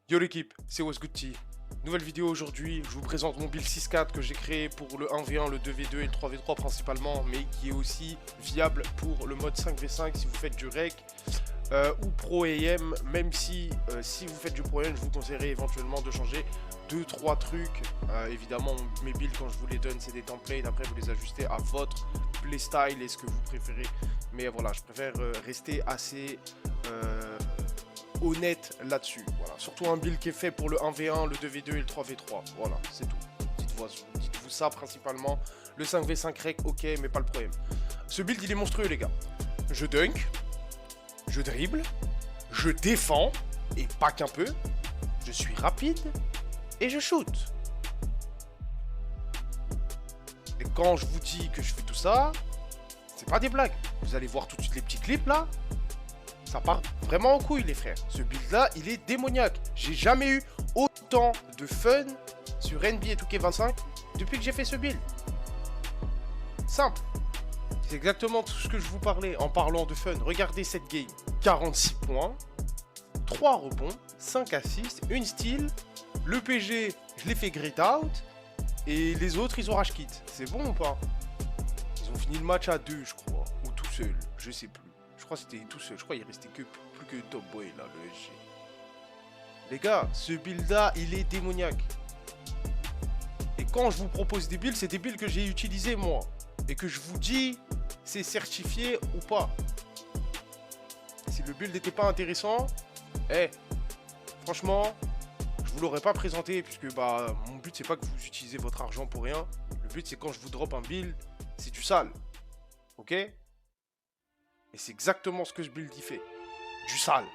Yo l'équipe, c'est What's Good Tea. Nouvelle vidéo aujourd'hui, je vous présente mon build 6-4 que j'ai créé pour le 1v1, le 2v2 et le 3v3 principalement, mais qui est aussi viable pour le mode 5v5 si vous faites du rec ou pro AM, même si vous faites du pro AM, je vous conseillerais éventuellement de changer 2-3 trucs. Évidemment, mes builds quand je vous les donne c'est des templates, après vous les ajustez à votre playstyle et ce que vous préférez. Mais voilà, je préfère rester assez honnête là-dessus. Voilà. Surtout un build qui est fait pour le 1v1, le 2v2 et le 3v3. Voilà, c'est tout. Dites-vous ça principalement. Le 5v5 rec, ok, mais pas le problème. Ce build, il est monstrueux, les gars. Je dunk, je dribble, je défends, et pas qu'un peu. Je suis rapide, et je shoot. Et quand je vous dis que je fais tout ça, c'est pas des blagues. Vous allez voir tout de suite les petits clips, là. Ça part vraiment en couille les frères. Ce build là il est démoniaque. J'ai jamais eu autant de fun sur NBA 2K25 depuis que j'ai fait ce build. Simple. C'est exactement tout ce que je vous parlais en parlant de fun. Regardez cette game. 46 points, 3 rebonds, 5 assists, une steal. Le PG, je l'ai fait grit out. Et les autres, ils ont rage quit. C'est bon ou pas? Ils ont fini le match à 2, je crois. Ou tout seul, je sais plus. Je crois que c'était tout seul. Je crois qu'il restait que plus que Top Boy là, le SG. Les gars, ce build là, il est démoniaque. Et quand je vous propose des builds, c'est des builds que j'ai utilisés moi. Et que je vous dis, c'est certifié ou pas. Si le build n'était pas intéressant, franchement, je vous l'aurais pas présenté. Puisque bah, mon but, c'est pas que vous utilisez votre argent pour rien. Le but, c'est quand je vous drop un build, c'est du sale. Ok ? Et c'est exactement ce que ce build y fait. Du sale.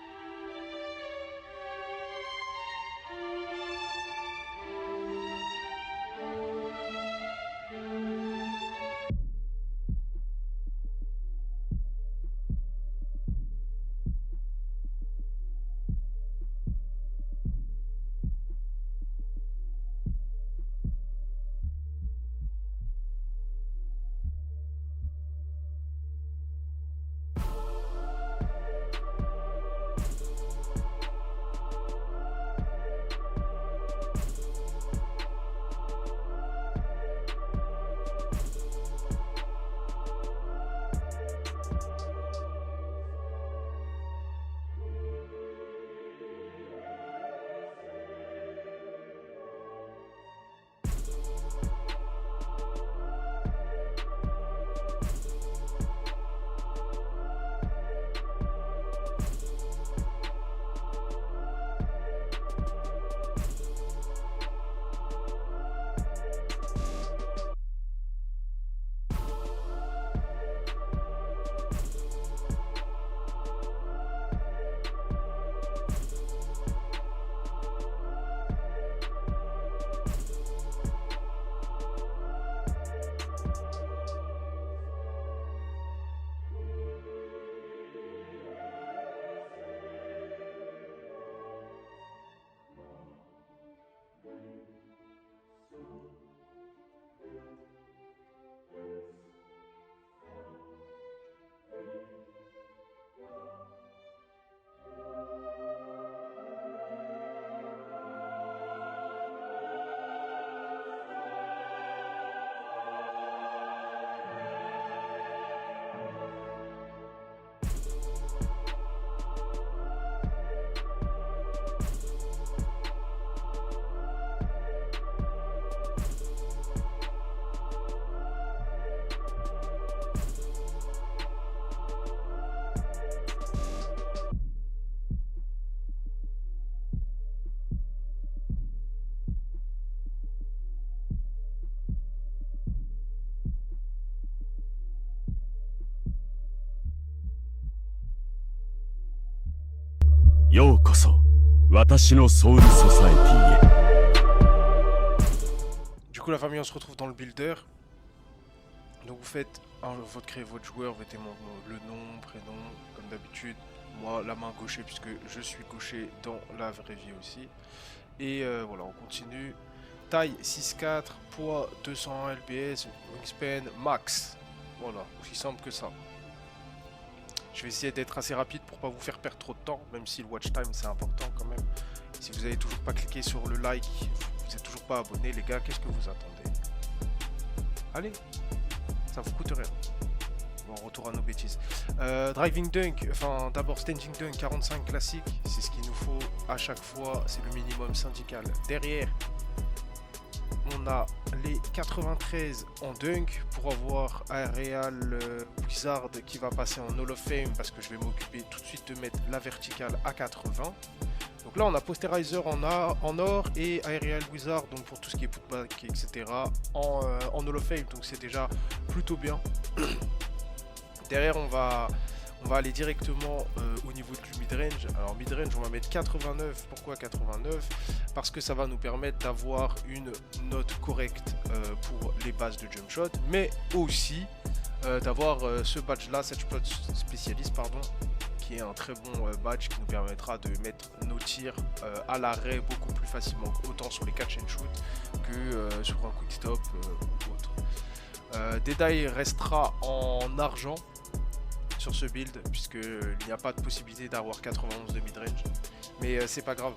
Du coup la famille on se retrouve dans le builder. Donc vous faites créer votre joueur, vous mettez le nom, prénom comme d'habitude. Moi la main gaucher puisque je suis gaucher dans la vraie vie aussi. Et voilà on continue. Taille 6'4, poids 201 lbs, wingspan max. Voilà, aussi simple que ça. Je vais essayer d'être assez rapide pour pas vous faire perdre trop de temps, même si le watch time c'est important quand même. Si vous vous avez toujours pas cliqué sur le like, vous êtes toujours pas abonné, les gars, qu'est-ce que vous attendez? Allez, ça vous coûte rien. Bon, retour à nos bêtises. Driving dunk, enfin d'abord standing dunk 45 classique, c'est ce qu'il nous faut à chaque fois, c'est le minimum syndical. Derrière, on a les 93 en dunk pour avoir Aerial Wizard qui va passer en Hall of Fame parce que je vais m'occuper tout de suite de mettre la verticale à 80. Donc là on a Posterizer en or et Aerial Wizard donc pour tout ce qui est putback etc en Hall of Fame, donc c'est déjà plutôt bien. Derrière on va aller directement au niveau du midrange. Alors midrange on va mettre 89. Pourquoi 89? Parce que ça va nous permettre d'avoir une note correcte pour les bases de jump shot, mais aussi d'avoir ce badge là, cette shot spécialiste pardon, qui est un très bon badge qui nous permettra de mettre nos tirs à l'arrêt beaucoup plus facilement, autant sur les catch and shoot que sur un quick stop ou autre. Deadeye restera en argent sur ce build puisqu'il n'y a pas de possibilité d'avoir 91 de midrange, mais c'est pas grave,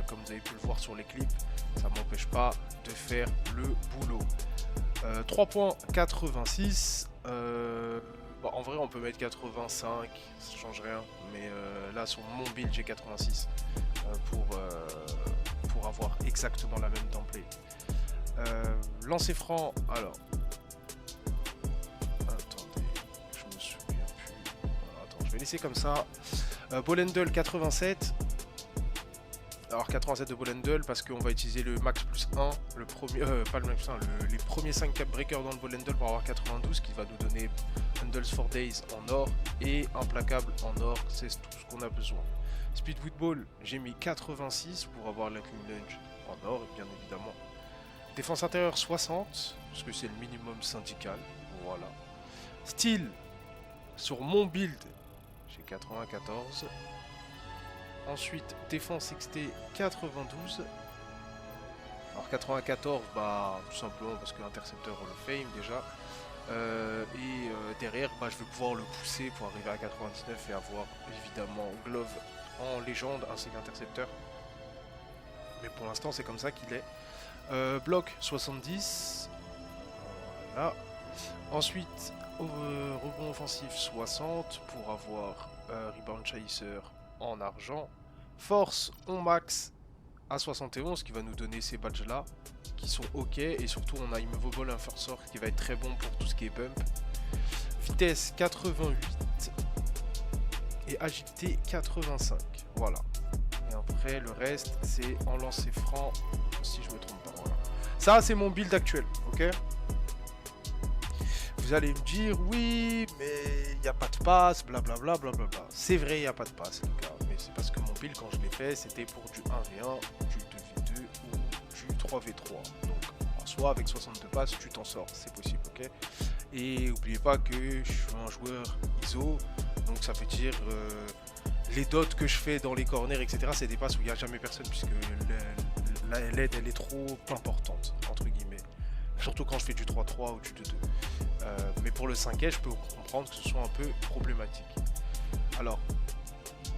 comme vous avez pu le voir sur les clips, ça m'empêche pas de faire le boulot. 3 points 86, bon, en vrai on peut mettre 85, ça change rien, mais là sur mon build j'ai 86 pour avoir exactement la même template. Lancer franc, alors je vais laisser comme ça. Ball handle 87. Alors 87 de ball handle parce qu'on va utiliser le max plus 1, le premier, pas le max plus 1, les premiers 5 cap breakers dans le ball handle pour avoir 92 qui va nous donner handles for days en or et implacable en or, c'est tout ce qu'on a besoin. Speed with ball, j'ai mis 86 pour avoir la clean lunge en or bien évidemment. Défense intérieure 60 parce que c'est le minimum syndical, voilà. Style sur mon build 94. Ensuite défense XT 92. Alors 94 bah tout simplement parce que intercepteur Hall of Fame déjà. Derrière bah, je vais pouvoir le pousser pour arriver à 99 et avoir évidemment glove en légende ainsi qu'intercepteur. Mais pour l'instant c'est comme ça qu'il est. Bloc 70. Voilà. Ensuite rebond offensif 60 pour avoir rebound chaser en argent. Force on max à 71 qui va nous donner ces badges là qui sont ok, et surtout on a immovable enforcer qui va être très bon pour tout ce qui est bump. Vitesse 88 et agilité 85, voilà. Et après le reste c'est en lancer franc si je me trompe pas, voilà. Ça c'est mon build actuel, ok. Vous allez me dire oui mais il n'y a pas de passe, blablabla blablabla. C'est vrai, il n'y a pas de passe les gars, mais c'est parce que mon build quand je l'ai fait c'était pour du 1v1, du 2v2 ou du 3v3. Donc en soi avec 62 passes tu t'en sors, c'est possible, ok. Et n'oubliez pas que je suis un joueur ISO, donc ça veut dire les dots que je fais dans les corners etc c'est des passes où il n'y a jamais personne puisque l'aide elle est trop importante entre guillemets. Surtout quand je fais du 3-3 ou du 2-2. Mais pour le 5e, je peux comprendre que ce soit un peu problématique. Alors,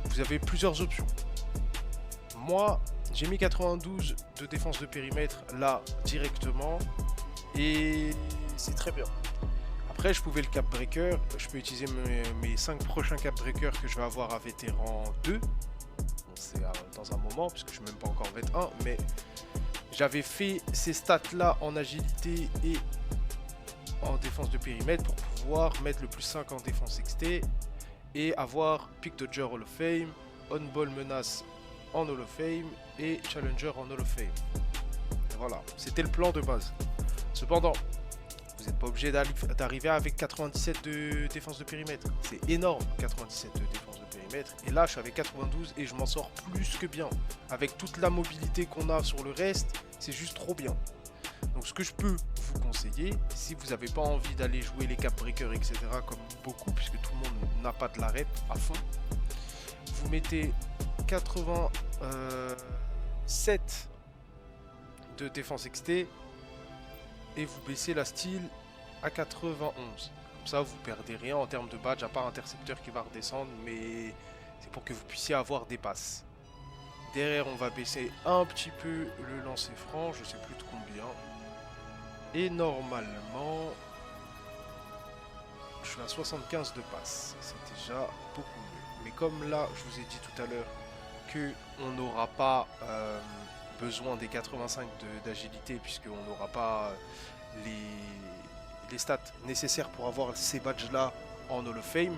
vous avez plusieurs options. Moi, j'ai mis 92 de défense de périmètre là directement. Et c'est très bien. Après, je pouvais le cap breaker. Je peux utiliser mes 5 prochains cap breakers que je vais avoir à vétéran 2. Bon, c'est dans un moment, puisque je ne suis même pas encore vét 1. Mais j'avais fait ces stats là en agilité et en défense de périmètre pour pouvoir mettre le plus 5 en défense XT et avoir Pick Dodger Hall of Fame, On Ball Menace en Hall of Fame et Challenger en Hall of Fame. Et voilà, c'était le plan de base. Cependant, vous n'êtes pas obligé d'arriver avec 97 de défense de périmètre. C'est énorme, 97 de défense de périmètre. Et là, je suis avec 92 et je m'en sors plus que bien. Avec toute la mobilité qu'on a sur le reste, c'est juste trop bien. Donc ce que je peux vous conseiller, si vous n'avez pas envie d'aller jouer les cap breakers, etc. comme beaucoup, puisque tout le monde n'a pas de la rep à fond, vous mettez 87 de défense XT et vous baissez la style à 91. Comme ça, vous perdez rien en termes de badge, à part intercepteur qui va redescendre, mais c'est pour que vous puissiez avoir des passes. Derrière, on va baisser un petit peu le lancer franc, je sais plus de combien. Et normalement, je suis à 75 de passe. C'est déjà beaucoup mieux. Mais comme là, je vous ai dit tout à l'heure que on n'aura pas besoin des 85 d'agilité, puisqu'on n'aura pas les stats nécessaires pour avoir ces badges-là en Hall of Fame,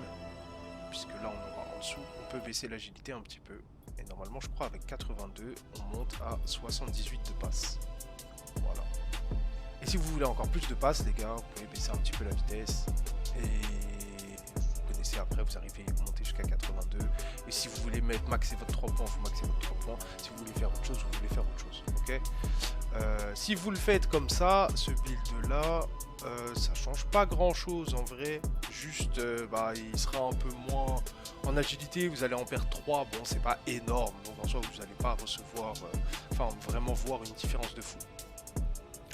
puisque là, on aura en dessous, on peut baisser l'agilité un petit peu. Et normalement, je crois, avec 82, on monte à 78 de passe. Voilà. Et si vous voulez encore plus de passes, les gars, vous pouvez baisser un petit peu la vitesse. Et vous connaissez, après, vous arrivez, vous montez jusqu'à 82. Et si vous voulez maxer votre 3 points, vous maxez votre 3 points. Si vous voulez faire autre chose, vous voulez faire autre chose. Ok. Si vous le faites comme ça, ce build là, ça change pas grand chose en vrai. Juste, il sera un peu moins en agilité. Vous allez en perdre 3. Bon, c'est pas énorme. Donc en soi, vous n'allez pas recevoir, vraiment voir une différence de fou.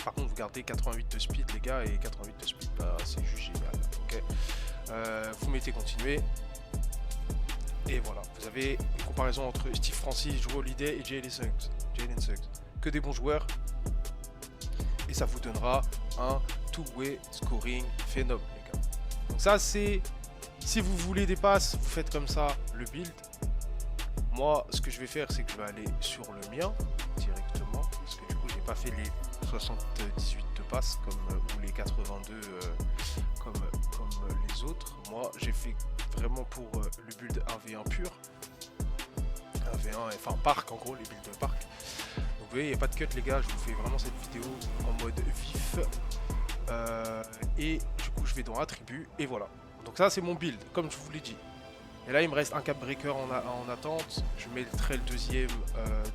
Par contre, vous gardez 88 de speed, les gars, et 88 de speed, c'est juste génial. Ok. Vous mettez continuer. Et voilà, vous avez une comparaison entre Steve Francis, Jrue Holiday et Jalen Suggs. Que des bons joueurs. Et ça vous donnera un two-way scoring phénomène, les gars. Donc ça, c'est... Si vous voulez des passes, vous faites comme ça le build. Moi, ce que je vais faire, c'est que je vais aller sur le mien directement. Parce que du coup, j'ai pas fait les 78 de passes comme, ou les 82 comme les autres. Moi, j'ai fait vraiment pour le build 1v1 pur. 1v1, enfin parc en gros, les builds de parc. Donc vous voyez, il n'y a pas de cut, les gars, je vous fais vraiment cette vidéo en mode vif. Et du coup, je vais dans attributs et voilà. Donc ça, c'est mon build, comme je vous l'ai dit. Et là, il me reste un cap breaker en attente. Je mettrai le deuxième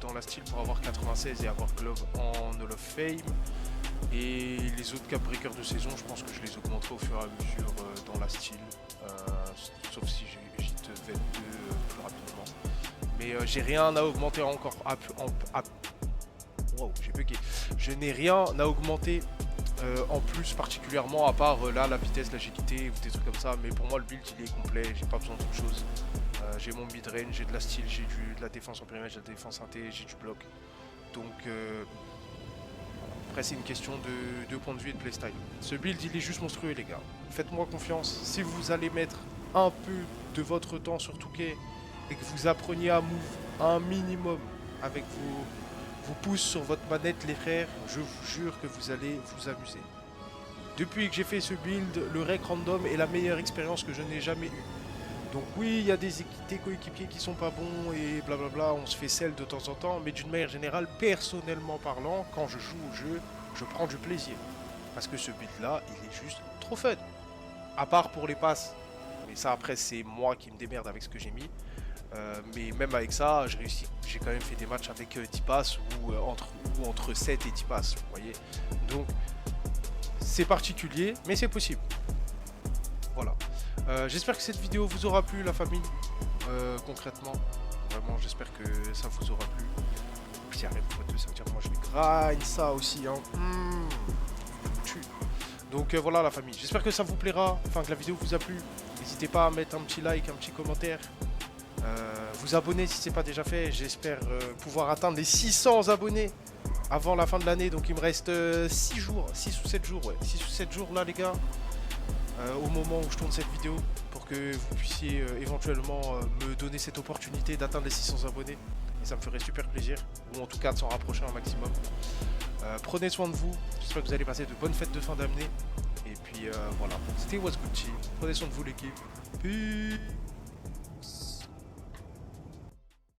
dans la style pour avoir 96 et avoir glove en Hall of Fame. Et les autres cap breakers de saison, je pense que je les augmenterai au fur et à mesure dans la style. Sauf si j'hite 22 plus rapidement. Mais j'ai rien à augmenter encore. Wow, j'ai bugué. Je n'ai rien à augmenter en plus particulièrement à part là la vitesse, l'agilité ou des trucs comme ça. Mais pour moi le build il est complet, j'ai pas besoin d'autre chose. J'ai mon mid-range, j'ai de la style, j'ai de la défense en périmètre, j'ai de la défense inté, j'ai du bloc. Donc après c'est une question de point de vue et de playstyle. Ce build il est juste monstrueux les gars. Faites-moi confiance. Si vous allez mettre un peu de votre temps sur Touquet et que vous appreniez à move un minimum avec vos pouces sur votre manette les frères, je vous jure que vous allez vous amuser. Depuis que j'ai fait ce build, le rec random est la meilleure expérience que je n'ai jamais eue. Donc oui, il y a des coéquipiers qui sont pas bons et blablabla, on se fait sell de temps en temps, mais d'une manière générale, personnellement parlant, quand je joue au jeu, je prends du plaisir. Parce que ce build là, il est juste trop fun. À part pour les passes, mais ça après c'est moi qui me démerde avec ce que j'ai mis. Mais même avec ça, j'ai quand même fait des matchs avec 10 passes ou entre 7 et 10 passes, vous voyez. Donc, c'est particulier, mais c'est possible. Voilà. J'espère que cette vidéo vous aura plu, la famille, concrètement. Vraiment, j'espère que ça vous aura plu. Si arrête pour 2, ça veut dire que moi je vais grind ça aussi, hein. Donc voilà la famille, j'espère que ça vous plaira, enfin que la vidéo vous a plu. N'hésitez pas à mettre un petit like, un petit commentaire. Vous abonner si ce n'est pas déjà fait. J'espère pouvoir atteindre les 600 abonnés avant la fin de l'année. Donc il me reste 6 jours, 6 ou 7 jours, ouais. 6 ou 7 jours là les gars, au moment où je tourne cette vidéo, pour que vous puissiez éventuellement me donner cette opportunité d'atteindre les 600 abonnés. Et ça me ferait super plaisir, ou en tout cas de s'en rapprocher un maximum. Prenez soin de vous, j'espère que vous allez passer de bonnes fêtes de fin d'année. Et puis voilà, c'était What's Gucci. Prenez soin de vous l'équipe. Peace.